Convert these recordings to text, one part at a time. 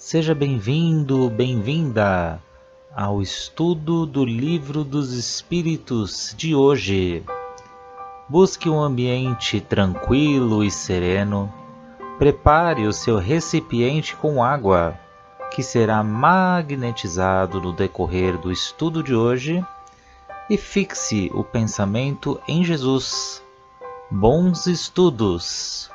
Seja bem-vindo, bem-vinda ao estudo do Livro dos Espíritos de hoje. Busque um ambiente tranquilo e sereno. Prepare o seu recipiente com água, que será magnetizado no decorrer do estudo de hoje, e fixe o pensamento em Jesus. Bons estudos!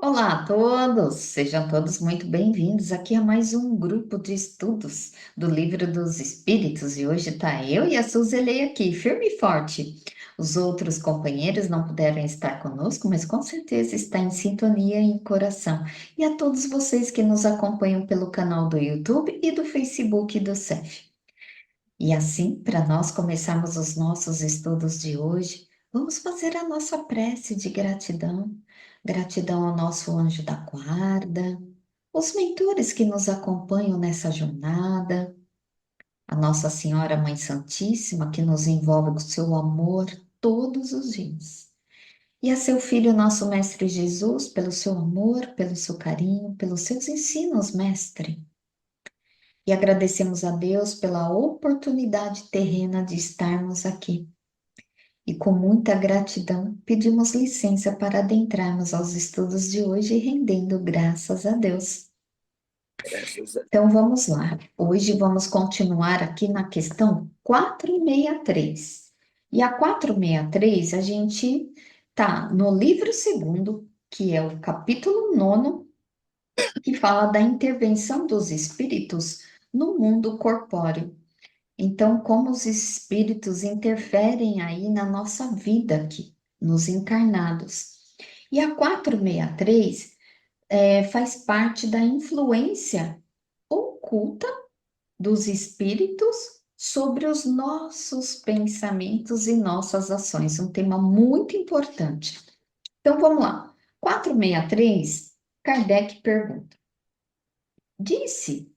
Olá a todos, sejam todos muito bem-vindos aqui a mais um grupo de estudos do Livro dos Espíritos e hoje está eu e a Suzelei aqui, firme e forte. Os outros companheiros não puderam estar conosco, mas com certeza está em sintonia e em coração. E a todos vocês que nos acompanham pelo canal do YouTube e do Facebook do CEF. E assim, para nós começarmos os nossos estudos de hoje, vamos fazer a nossa prece de gratidão. Gratidão ao nosso anjo da guarda, os mentores que nos acompanham nessa jornada, a Nossa Senhora Mãe Santíssima que nos envolve com seu amor todos os dias. E a seu Filho, nosso Mestre Jesus, pelo seu amor, pelo seu carinho, pelos seus ensinos, Mestre. E agradecemos a Deus pela oportunidade terrena de estarmos aqui. E com muita gratidão, pedimos licença para adentrarmos aos estudos de hoje, rendendo graças a Deus. Então vamos lá. Hoje vamos continuar aqui na questão 463. E a 463, a gente tá no livro segundo, que é o capítulo 9, que fala da intervenção dos espíritos no mundo corpóreo. Então, como os espíritos interferem aí na nossa vida aqui, nos encarnados. E a 463 faz parte da influência oculta dos espíritos sobre os nossos pensamentos e nossas ações. Um tema muito importante. Então, vamos lá. 463, Kardec pergunta: disse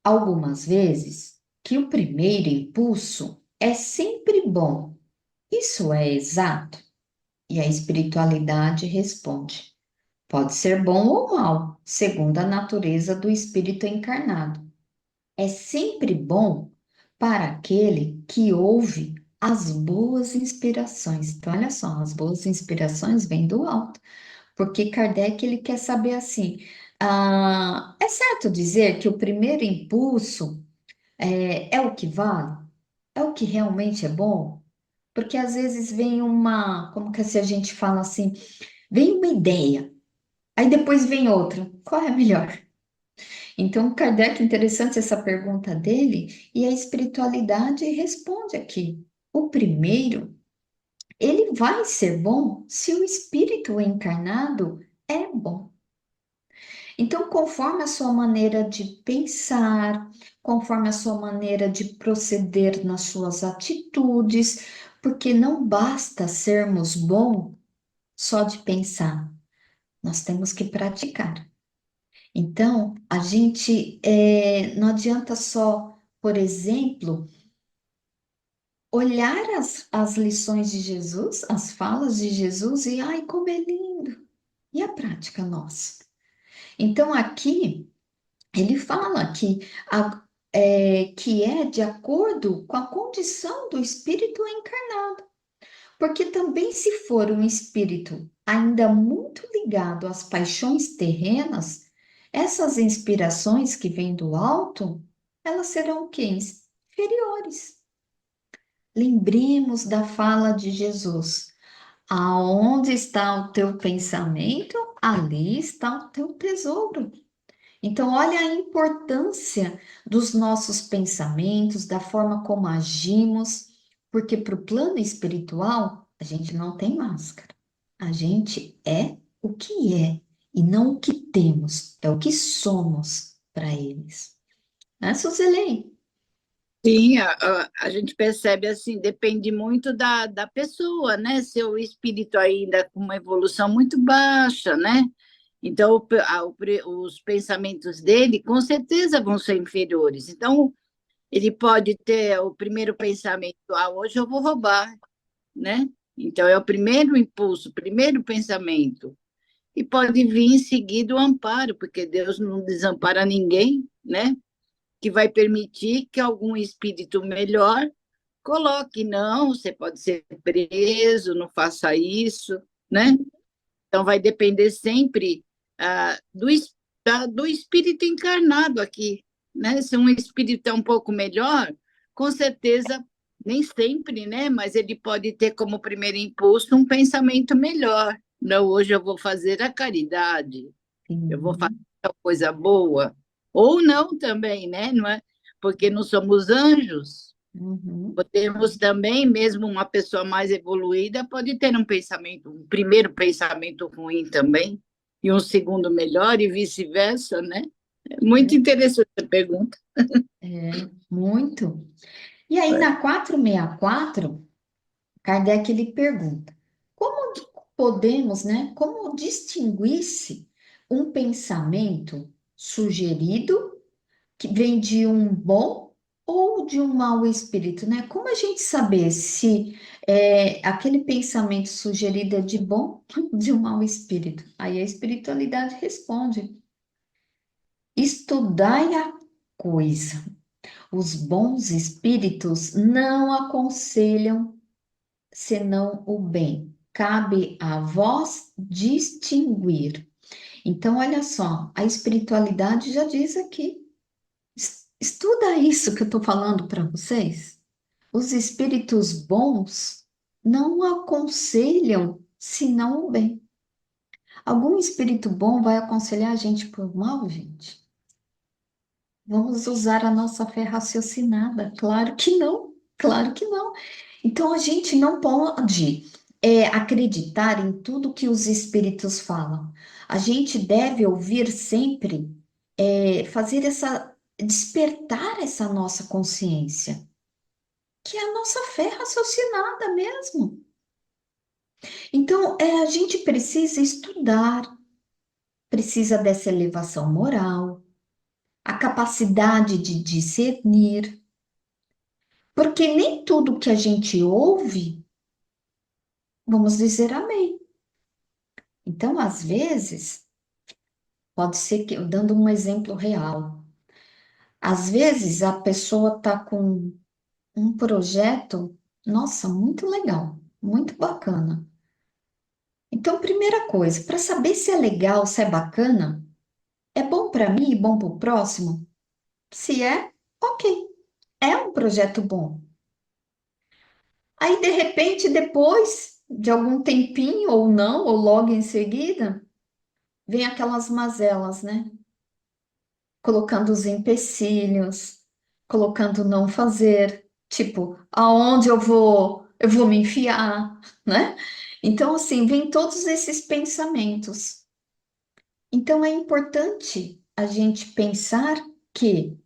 algumas vezes que o primeiro impulso é sempre bom. Isso é exato? E a espiritualidade responde: pode ser bom ou mal, segundo a natureza do espírito encarnado. É sempre bom para aquele que ouve as boas inspirações. Então, olha só, as boas inspirações vêm do alto, porque Kardec ele quer saber assim: é certo dizer que o primeiro impulso é o que vale? É o que realmente é bom? Porque às vezes vem como que se a gente fala assim, vem uma ideia, aí depois vem outra. Qual é a melhor? Então, Kardec, interessante essa pergunta dele, e a espiritualidade responde aqui. O primeiro, ele vai ser bom se o espírito encarnado é bom. Então, conforme a sua maneira de pensar, conforme a sua maneira de proceder nas suas atitudes, porque não basta sermos bons só de pensar, nós temos que praticar. Então, a gente não adianta só, por exemplo, olhar as lições de Jesus, as falas de Jesus e, ai, como é lindo! E a prática nossa? Então, aqui. Ele fala que é de acordo com a condição do espírito encarnado, porque também se for um espírito ainda muito ligado às paixões terrenas, essas inspirações que vêm do alto, elas serão quem? Inferiores. Lembremos da fala de Jesus: aonde está o teu pensamento, ali está o teu tesouro. Então, olha a importância dos nossos pensamentos, da forma como agimos, porque para o plano espiritual, a gente não tem máscara. A gente é o que é e não o que temos, é o que somos para eles. Né, Suzilei? Sim, a gente percebe assim, depende muito da pessoa, né? Seu espírito ainda com uma evolução muito baixa, né? Então, os pensamentos dele com certeza vão ser inferiores. Então, ele pode ter o primeiro pensamento, hoje eu vou roubar, né? Então, é o primeiro impulso, o primeiro pensamento. E pode vir em seguida o amparo, porque Deus não desampara ninguém, né? Que vai permitir que algum espírito melhor coloque, não, você pode ser preso, não faça isso, né? Então, vai depender sempre do espírito encarnado aqui, né? Se um espírito é um pouco melhor, com certeza, nem sempre, né? Mas ele pode ter como primeiro impulso um pensamento melhor. Não, hoje eu vou fazer a caridade, eu vou fazer Sim. uma coisa boa. Ou não também, né? Não é? Porque não somos anjos. Uhum. Podemos também, mesmo uma pessoa mais evoluída, pode ter um pensamento, um primeiro pensamento ruim também, e um segundo melhor, e vice-versa, né? É muito interessante a pergunta. Muito. E aí, na 464, Kardec ele pergunta: como podemos, né? Como distinguir-se um pensamento sugerido que vem de um bom ou de um mau espírito, né? Como a gente saber se aquele pensamento sugerido é de bom ou de um mau espírito? Aí a espiritualidade responde: estudai a coisa. Os bons espíritos não aconselham senão o bem. Cabe a vós distinguir. Então, olha só, a espiritualidade já diz aqui. Estuda isso que eu estou falando para vocês. Os espíritos bons não aconselham senão o bem. Algum espírito bom vai aconselhar a gente por mal, gente? Vamos usar a nossa fé raciocinada? Claro que não, claro que não. Então a gente não pode acreditar em tudo que os espíritos falam. A gente deve ouvir sempre, fazer despertar essa nossa consciência, que é a nossa fé raciocinada mesmo. Então a gente precisa estudar, precisa dessa elevação moral, a capacidade de discernir. Porque nem tudo que a gente ouve, vamos dizer amém. Então, às vezes, pode ser que, dando um exemplo real, às vezes a pessoa está com um projeto, nossa, muito legal, muito bacana. Então, primeira coisa, para saber se é legal, se é bacana, é bom para mim e bom para o próximo? Se é, ok, é um projeto bom. Aí, de repente, depois de algum tempinho, ou não, ou logo em seguida, vem aquelas mazelas, né? Colocando os empecilhos, colocando não fazer, tipo, aonde eu vou me enfiar, né? Então, assim, vem todos esses pensamentos. Então, é importante a gente pensar que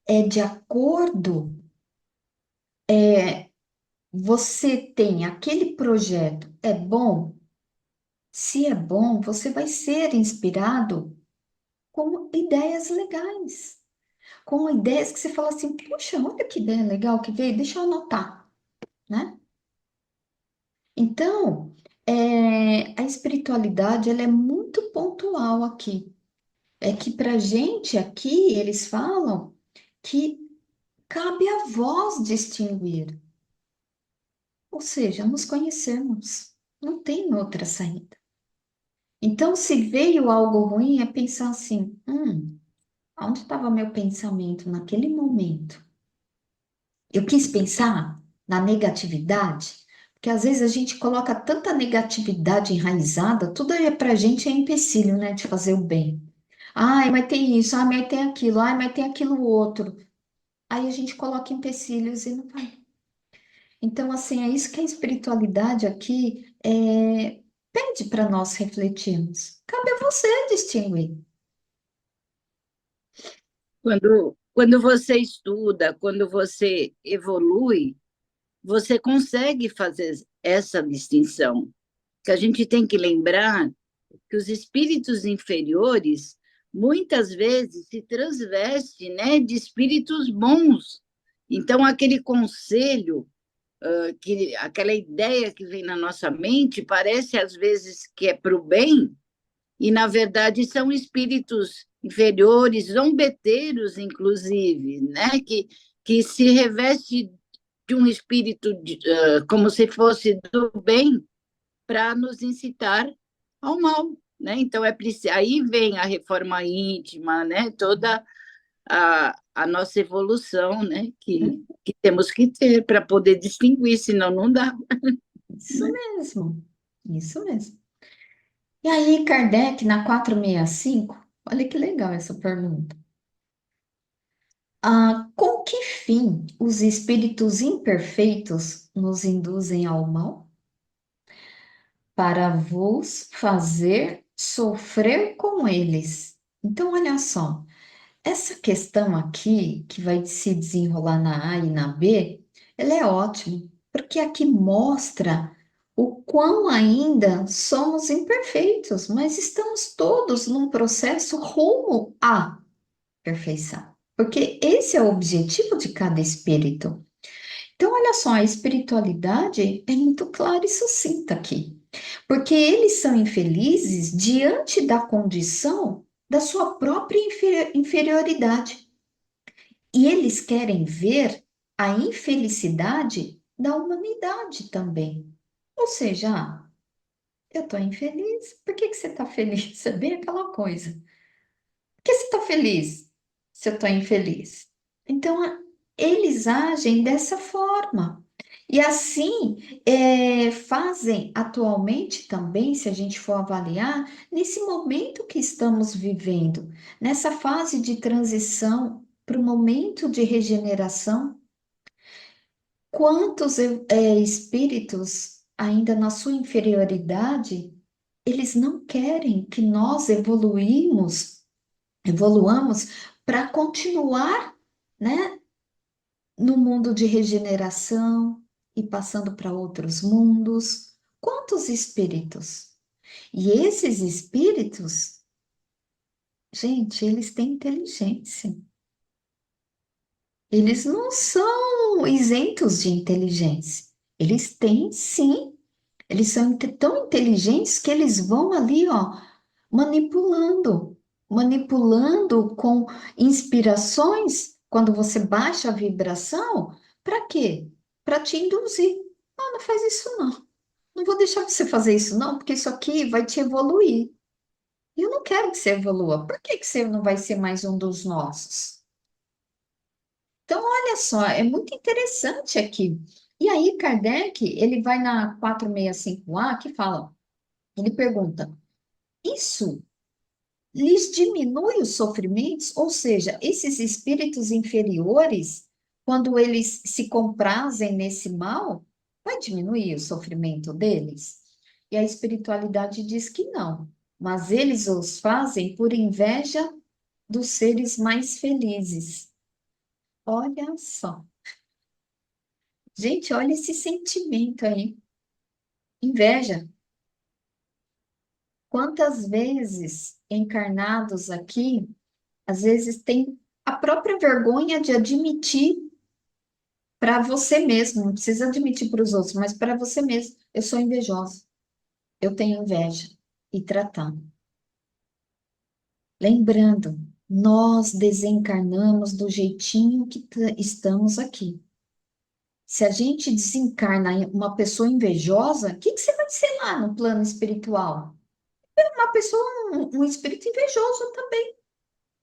é de acordo, você tem aquele projeto, é bom? Se é bom, você vai ser inspirado com ideias legais, com ideias que você fala assim, puxa, olha que ideia legal que veio, deixa eu anotar, né? Então, a espiritualidade, ela é muito pontual aqui. É que para gente aqui, eles falam que cabe a vós distinguir, ou seja, nos conhecermos. Não tem outra saída. Então, se veio algo ruim, é pensar assim, onde estava meu pensamento naquele momento? Eu quis pensar na negatividade, porque às vezes a gente coloca tanta negatividade enraizada, tudo aí pra gente é empecilho, né, de fazer o bem. Ai, mas tem isso, ai, mas tem aquilo, ai, mas tem aquilo outro. Aí a gente coloca empecilhos e não vai. Então, assim, é isso que a espiritualidade aqui pede para nós refletirmos. Cabe a você distinguir. Quando você estuda, quando você evolui, você consegue fazer essa distinção. Que a gente tem que lembrar que os espíritos inferiores muitas vezes se transvestem, né, de espíritos bons. Então, aquele conselho que aquela ideia que vem na nossa mente parece às vezes que é para o bem, e na verdade são espíritos inferiores, zombeteiros, inclusive, né? Que se reveste de um espírito como se fosse do bem para nos incitar ao mal, né? Então é preciso, aí vem a reforma íntima, né? Toda a nossa evolução, né? Que temos que ter para poder distinguir, senão não dá. Isso mesmo, isso mesmo. E aí, Kardec, na 465, olha que legal essa pergunta. Com que fim os espíritos imperfeitos nos induzem ao mal? Para vos fazer sofrer com eles. Então, olha só, essa questão aqui, que vai se desenrolar na A e na B, ela é ótima, porque aqui mostra o quão ainda somos imperfeitos, mas estamos todos num processo rumo à perfeição. Porque esse é o objetivo de cada espírito. Então, olha só, a espiritualidade é muito clara e sucinta aqui. Porque eles são infelizes diante da condição da sua própria inferioridade. E eles querem ver a infelicidade da humanidade também. Ou seja, eu estou infeliz, por que você está feliz? É bem aquela coisa. Por que você está feliz se eu estou infeliz? Então, eles agem dessa forma. E assim, fazem atualmente também, se a gente for avaliar, nesse momento que estamos vivendo, nessa fase de transição para o momento de regeneração, quantos espíritos, ainda na sua inferioridade, eles não querem que nós evoluamos para continuar, né, no mundo de regeneração e passando para outros mundos. Quantos espíritos? E esses espíritos, gente, eles têm inteligência. Eles não são isentos de inteligência. Eles têm, sim. Eles são tão inteligentes que eles vão ali, ó, manipulando, manipulando com inspirações, quando você baixa a vibração, para quê? Para te induzir. Ah, não faz isso não. Não vou deixar você fazer isso não, porque isso aqui vai te evoluir. E eu não quero que você evolua. Por que que você não vai ser mais um dos nossos? Então, olha só, é muito interessante aqui. E aí, Kardec, ele vai na 465A, que fala, ele pergunta, isso lhes diminui os sofrimentos? Ou seja, esses espíritos inferiores, quando eles se comprazem nesse mal, vai diminuir o sofrimento deles? E a espiritualidade diz que não, mas eles os fazem por inveja dos seres mais felizes. Olha só. Gente, olha esse sentimento aí. Inveja. Quantas vezes encarnados aqui, às vezes tem a própria vergonha de admitir para você mesmo, não precisa admitir para os outros, mas para você mesmo, eu sou invejosa, eu tenho inveja, e tratando. Lembrando, nós desencarnamos do jeitinho que estamos aqui. Se a gente desencarna uma pessoa invejosa, o que você vai ser lá no plano espiritual? Uma pessoa, um espírito invejoso também.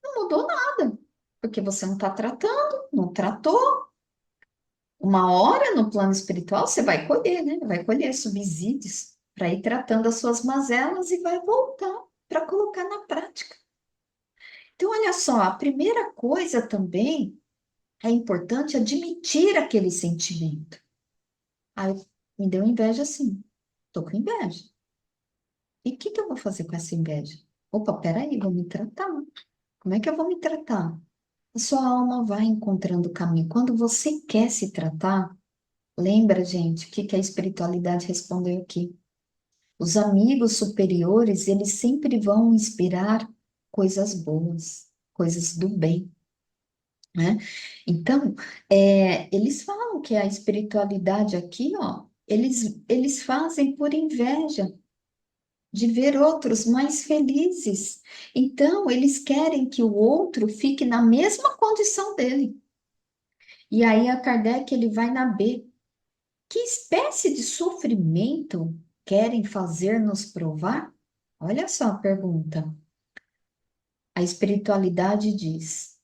Não mudou nada, porque você não está tratando, não tratou. Uma hora no plano espiritual você vai colher, né? Vai colher subsídios para ir tratando as suas mazelas e vai voltar para colocar na prática. Então, olha só, a primeira coisa também é importante admitir aquele sentimento. Aí me deu inveja sim, tô com inveja. E o que que eu vou fazer com essa inveja? Opa, peraí, vou me tratar. Como é que eu vou me tratar? A sua alma vai encontrando o caminho. Quando você quer se tratar, lembra, gente, o que que a espiritualidade respondeu aqui? Os amigos superiores, eles sempre vão inspirar coisas boas, coisas do bem. né? Então, eles falam que a espiritualidade aqui, ó, eles fazem por inveja de ver outros mais felizes. Então, eles querem que o outro fique na mesma condição dele. E aí a Kardec ele vai na B. Que espécie de sofrimento querem fazer-nos provar? Olha só a pergunta. A espiritualidade diz: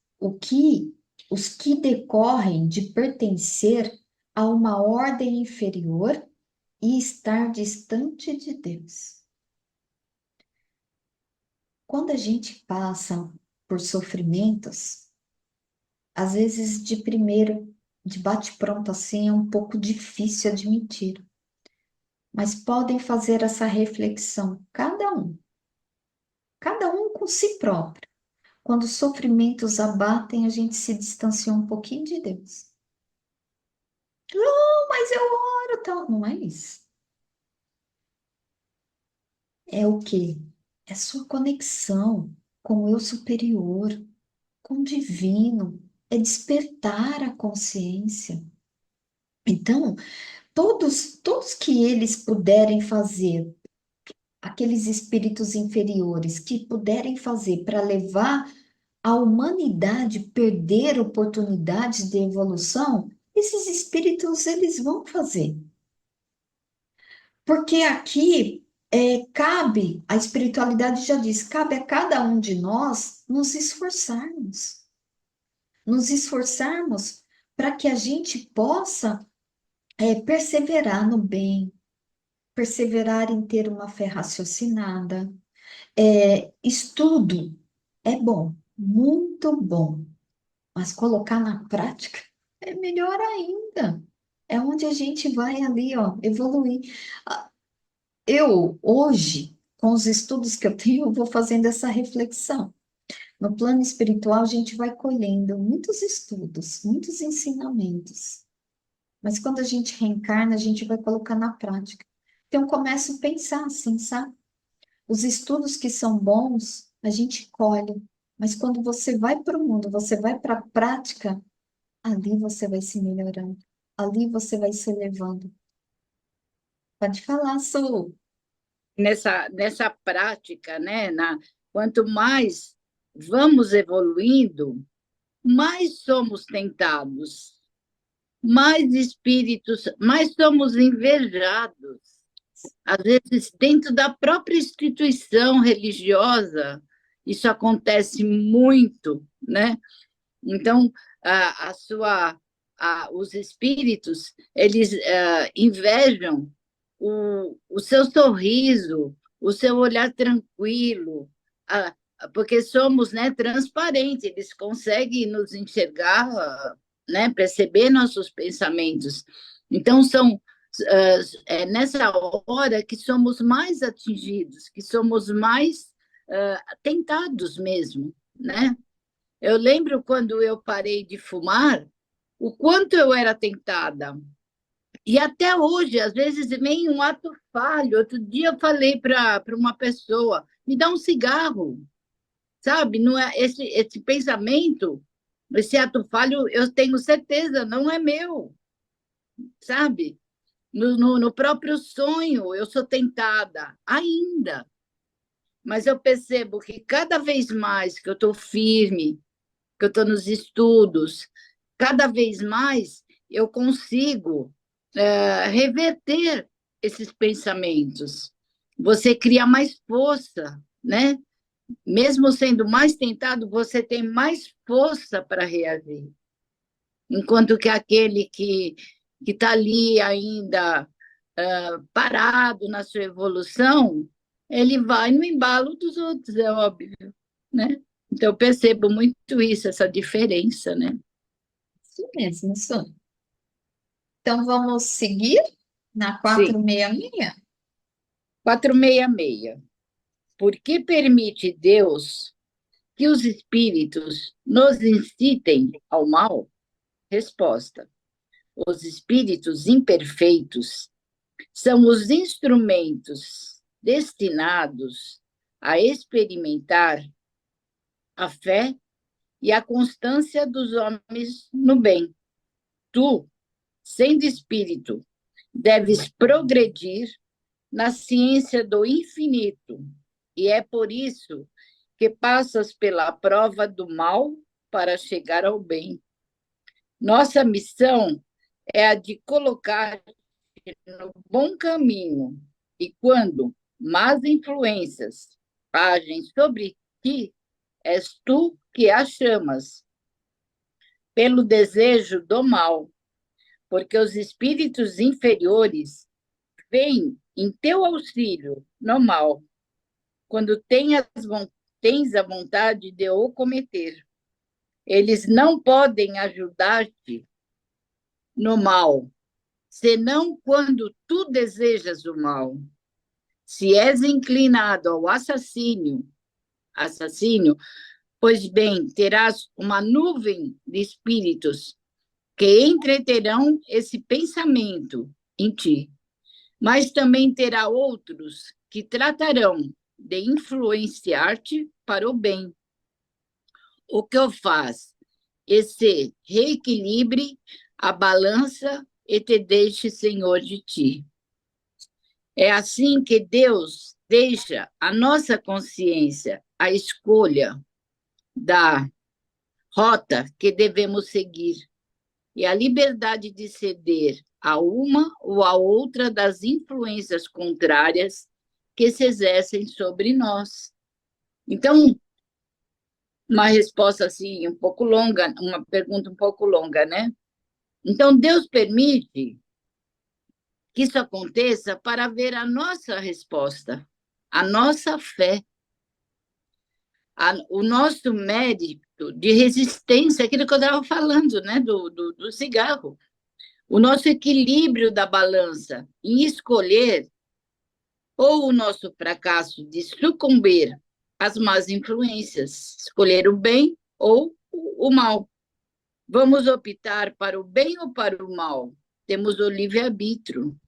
os que decorrem de pertencer a uma ordem inferior e estar distante de Deus. Quando a gente passa por sofrimentos, às vezes de primeiro, de bate-pronto assim, é um pouco difícil admitir, mas podem fazer essa reflexão, cada um com si próprio. Quando os sofrimentos abatem, a gente se distancia um pouquinho de Deus. Não, mas eu oro, tal. Não é isso. É o quê? É sua conexão com o eu superior, com o divino. É despertar a consciência. Então, todos que eles puderem fazer, aqueles espíritos inferiores que puderem fazer para levar a humanidade perder oportunidades de evolução, esses espíritos eles vão fazer. Porque aqui cabe, a espiritualidade já diz, cabe a cada um de nós nos esforçarmos para que a gente possa perseverar no bem, perseverar em ter uma fé raciocinada. Estudo é bom, muito bom, mas colocar na prática é melhor ainda. É onde a gente vai ali, ó, evoluir. Ah, eu, hoje, com os estudos que eu tenho, eu vou fazendo essa reflexão. No plano espiritual, a gente vai colhendo muitos estudos, muitos ensinamentos. Mas quando a gente reencarna, a gente vai colocar na prática. Então, eu começo a pensar assim, sabe? Os estudos que são bons, a gente colhe. Mas quando você vai para o mundo, você vai para a prática, ali você vai se melhorando. Ali você vai se elevando. Pode falar, Su. Nessa prática, né? Quanto mais vamos evoluindo, mais somos tentados, mais espíritos, mais somos invejados. Às vezes, dentro da própria instituição religiosa, isso acontece muito, né? Então, os espíritos, eles invejam o seu sorriso, o seu olhar tranquilo, porque somos, né, transparentes, eles conseguem nos enxergar, né, perceber nossos pensamentos. Então, é nessa hora que somos mais atingidos, que somos mais tentados mesmo, né? Eu lembro quando eu parei de fumar, o quanto eu era tentada. E até hoje, às vezes, vem um ato falho. Outro dia eu falei para uma pessoa, me dá um cigarro, sabe? Não é esse pensamento, esse ato falho, eu tenho certeza, não é meu, sabe? No próprio sonho, eu sou tentada, ainda. Mas eu percebo que cada vez mais que eu estou firme, que eu estou nos estudos, cada vez mais eu consigo reverter esses pensamentos. Você cria mais força, né? Mesmo sendo mais tentado, você tem mais força para reagir. Enquanto que aquele que está ali ainda parado na sua evolução, ele vai no embalo dos outros, é óbvio, né? Então, eu percebo muito isso, essa diferença, né? Isso mesmo, isso. Então, vamos seguir na Sim, 466? 466. Por que permite Deus que os espíritos nos incitem ao mal? Resposta: os espíritos imperfeitos são os instrumentos destinados a experimentar a fé e a constância dos homens no bem. Tu, sendo espírito, deves progredir na ciência do infinito, e é por isso que passas pela prova do mal para chegar ao bem. Nossa missão é a de colocar no bom caminho, e quando más influências agem sobre ti, és tu que as chamas pelo desejo do mal, porque os espíritos inferiores vêm em teu auxílio no mal, quando tens a vontade de o cometer. Eles não podem ajudar-te no mal, senão quando tu desejas o mal. Se és inclinado ao assassínio, pois bem, terás uma nuvem de espíritos que entreterão esse pensamento em ti, mas também terá outros que tratarão de influenciar-te para o bem. O que eu faço? Esse reequilibre a balança e te deixe senhor de ti. É assim que Deus deixa a nossa consciência a escolha da rota que devemos seguir e a liberdade de ceder a uma ou a outra das influências contrárias que se exercem sobre nós. Então, uma resposta assim um pouco longa, uma pergunta um pouco longa, né? Então, Deus permite que isso aconteça para ver a nossa resposta, a nossa fé, o nosso mérito de resistência, aquilo que eu estava falando, né, do cigarro, o nosso equilíbrio da balança em escolher ou o nosso fracasso de sucumbir às más influências, escolher o bem ou o mal. Vamos optar para o bem ou para o mal? Temos o livre-arbítrio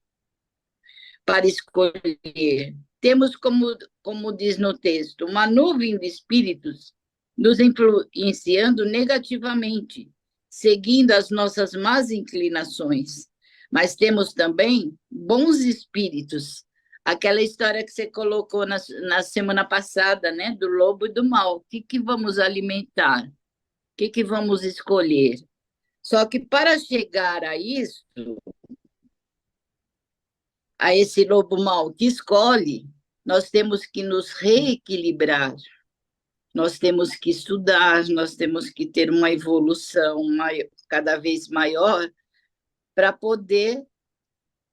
para escolher. Temos, como diz no texto, uma nuvem de espíritos nos influenciando negativamente, seguindo as nossas más inclinações. Mas temos também bons espíritos. Aquela história que você colocou na semana passada, né, do lobo e do mal. O que vamos alimentar? O que vamos escolher? Só que para chegar a isso, a esse lobo mau que escolhe, nós temos que nos reequilibrar, nós temos que estudar, nós temos que ter uma evolução cada vez maior para poder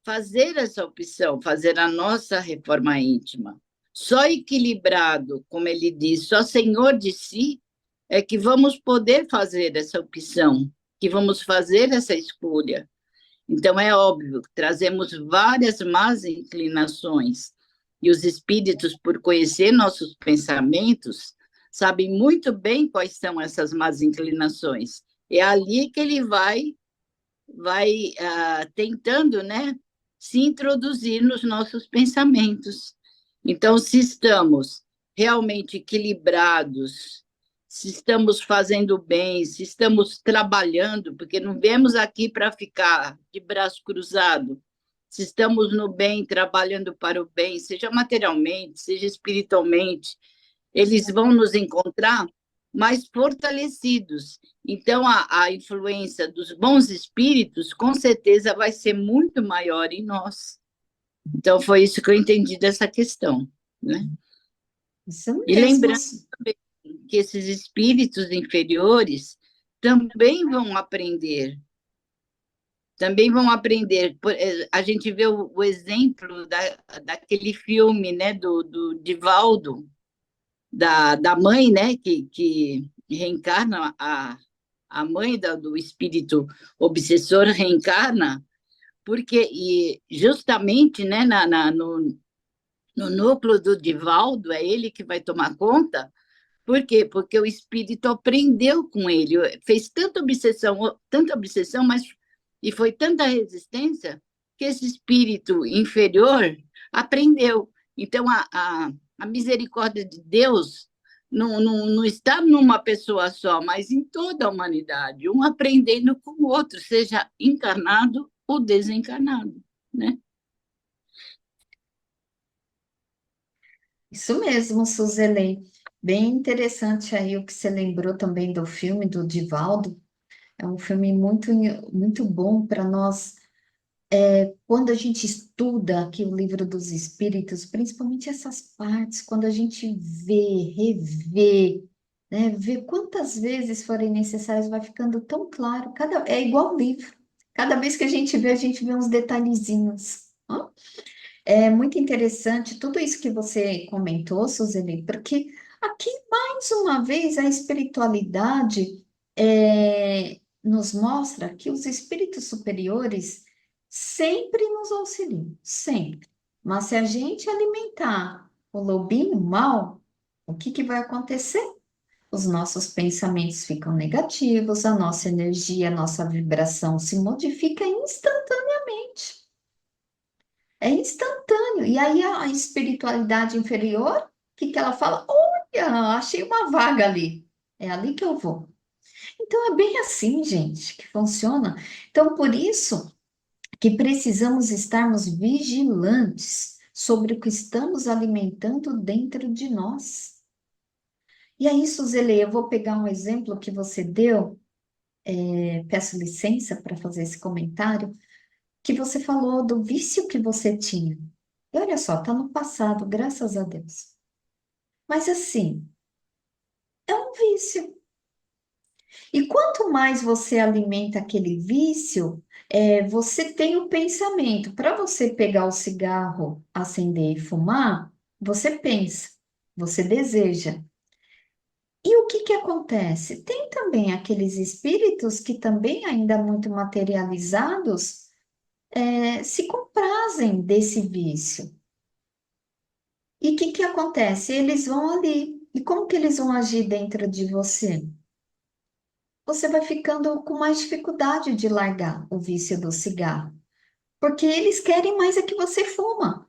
fazer essa opção, fazer a nossa reforma íntima. Só equilibrado, como ele diz, só senhor de si, é que vamos poder fazer essa opção, que vamos fazer essa escolha. Então, é óbvio, trazemos várias más inclinações, e os espíritos, por conhecer nossos pensamentos, sabem muito bem quais são essas más inclinações. É ali que ele vai tentando, né, se introduzir nos nossos pensamentos. Então, se estamos realmente equilibrados, se estamos fazendo bem, se estamos trabalhando, porque não viemos aqui para ficar de braço cruzado, se estamos no bem, trabalhando para o bem, seja materialmente, seja espiritualmente, eles vão nos encontrar mais fortalecidos. Então, a influência dos bons espíritos, com certeza, vai ser muito maior em nós. Então, foi isso que eu entendi dessa questão, né? Isso E mesmo. lembrando também que esses espíritos inferiores também vão aprender. Também vão aprender. A gente vê o exemplo daquele filme, né, do Divaldo, da mãe, né, que reencarna, a mãe do espírito obsessor reencarna, porque e justamente, né, no núcleo do Divaldo, é ele que vai tomar conta. Por quê? Porque o espírito aprendeu com ele, fez tanta obsessão, mas e foi tanta resistência que esse espírito inferior aprendeu. Então, a misericórdia de Deus não está numa pessoa só, mas em toda a humanidade, um aprendendo com o outro, seja encarnado ou desencarnado, né? Isso mesmo, Suzele. Bem interessante aí o que você lembrou também do filme do Divaldo. É um filme muito bom para nós. Quando a gente estuda aqui o livro dos Espíritos, principalmente essas partes, quando a gente vê, revê, né, vê quantas vezes forem necessárias, vai ficando tão claro. É igual livro. Cada vez que a gente vê uns detalhezinhos. Ó. É muito interessante tudo isso que você comentou, Suzeli, porque aqui, mais uma vez, a espiritualidade nos mostra que os espíritos superiores sempre nos auxiliam, sempre. Mas se a gente alimentar o lobinho mal, o que que vai acontecer? Os nossos pensamentos ficam negativos, a nossa energia, a nossa vibração se modifica instantaneamente. É instantâneo. E aí a espiritualidade inferior, o que que ela fala? Olha, achei uma vaga ali. É ali que eu vou. Então é bem assim, gente, que funciona. Então, por isso que precisamos estarmos vigilantes sobre o que estamos alimentando dentro de nós. E aí, Suzele, eu vou pegar um exemplo que você deu, peço licença para fazer esse comentário, que você falou do vício que você tinha. E olha só, está no passado, graças a Deus. Mas assim, é um vício. E quanto mais você alimenta aquele vício, você tem o pensamento. Para você pegar o cigarro, acender e fumar, você pensa, você deseja. E o que que acontece? Tem também aqueles espíritos que também ainda muito materializados, se comprazem desse vício. E o que que acontece? Eles vão ali. E como que eles vão agir dentro de você? Você vai ficando com mais dificuldade de largar o vício do cigarro, porque eles querem mais é que você fuma.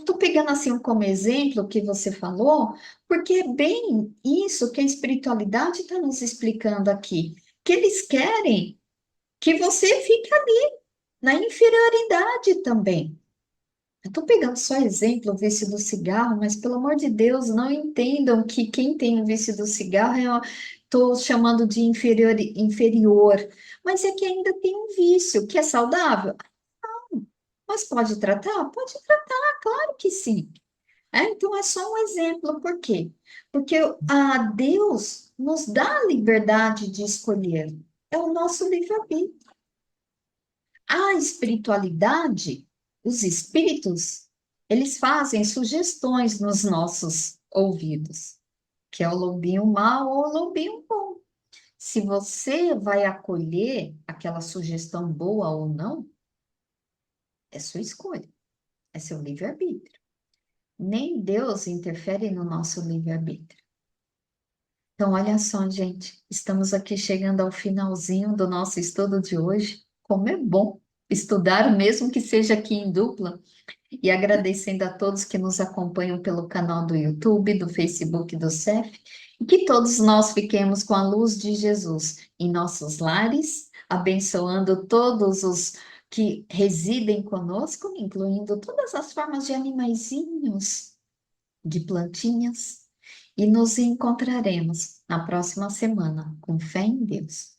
Tô pegando assim como exemplo o que você falou, porque é bem isso que a espiritualidade está nos explicando aqui, que eles querem que você fique ali, na inferioridade também. Eu estou pegando só exemplo, o vício do cigarro, mas pelo amor de Deus, não entendam que quem tem o vício do cigarro, estou chamando de inferior, mas é que ainda tem um vício que é saudável. Mas pode tratar? Pode tratar, claro que sim. Então é só um exemplo, por quê? Porque Deus nos dá a liberdade de escolher, é o nosso livre-arbítrio. A espiritualidade, os espíritos, eles fazem sugestões nos nossos ouvidos, que é o lobinho mau ou o lobinho bom. Se você vai acolher aquela sugestão boa ou não, é sua escolha, é seu livre-arbítrio. Nem Deus interfere no nosso livre-arbítrio. Então, olha só, gente, estamos aqui chegando ao finalzinho do nosso estudo de hoje. Como é bom estudar, mesmo que seja aqui em dupla. E agradecendo a todos que nos acompanham pelo canal do YouTube, do Facebook do CEF, e que todos nós fiquemos com a luz de Jesus em nossos lares, abençoando todos os que residem conosco, incluindo todas as formas de animaizinhos, de plantinhas, e nos encontraremos na próxima semana, com fé em Deus.